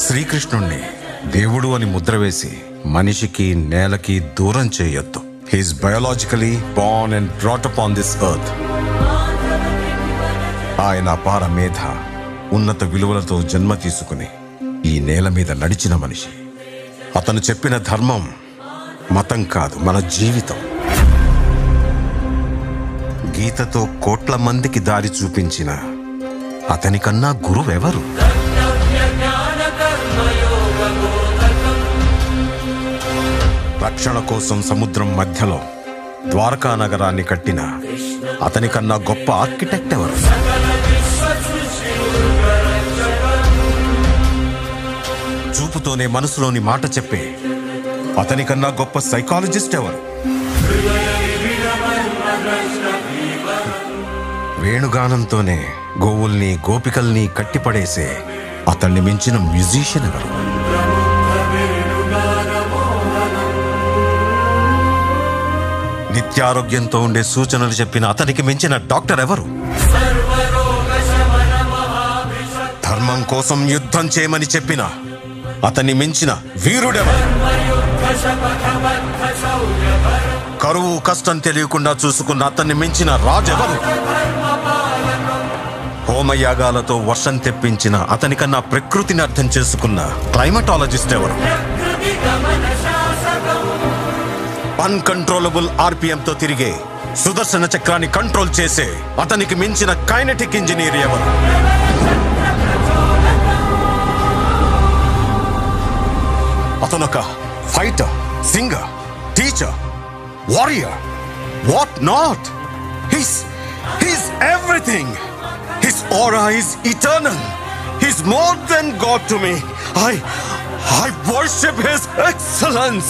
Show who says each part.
Speaker 1: శ్రీకృష్ణుణ్ణి దేవుడు అని ముద్ర వేసి మనిషికి నేలకి దూరం చేయొద్దు. He's biologically born and brought up on this earth. ఆయన అపార మేధ, ఉన్నత విలువలతో జన్మ తీసుకుని ఈ నేల మీద నడిచిన మనిషి. అతను చెప్పిన ధర్మం మతం కాదు, మన జీవితం. గీతతో కోట్ల మందికి దారి చూపించిన అతనికన్నా గురువెవరు? రక్షణ కోసం సముద్రం మధ్యలో ద్వారకా నగరాన్ని కట్టిన అతనికన్నా గొప్ప ఆర్కిటెక్ట్ ఎవరు? చూపుతోనే మనసులోని మాట చెప్పే అతనికన్నా గొప్ప సైకాలజిస్ట్ ఎవరు? వేణుగానంతోనే గోవుల్ని గోపికల్ని కట్టిపడేసే అతన్ని మించిన మ్యూజిషియన్ ఎవరు? నిత్యారోగ్యంతో ఉండే సూచనలు చెప్పిన అతనికి మించిన డాక్టర్ ఎవరు? ధర్మం కోసం యుద్ధం చేయమని చెప్పిన అతన్ని మించిన వీరుడెవరు? కరువు కష్టం తెలియకుండా చూసుకున్న అతన్ని మించిన రాజెవరు? హోమయాగాలతో వర్షం తెప్పించిన అతనికన్నా ప్రకృతిని అర్థం చేసుకున్న క్లైమటాలజిస్ట్ ఎవరు? అన్కంట్రోలబుల్ ఆర్పిఎంతో తిరిగే సుదర్శన చక్రాన్ని కంట్రోల్ చేసే అతనికి మించిన కైనెటిక్ ఇంజనీర్ ఎవరు? అతనొక fighter, singer, teacher, warrior, what not. He's everything. His aura is eternal. He's more than God to me. I worship His excellence.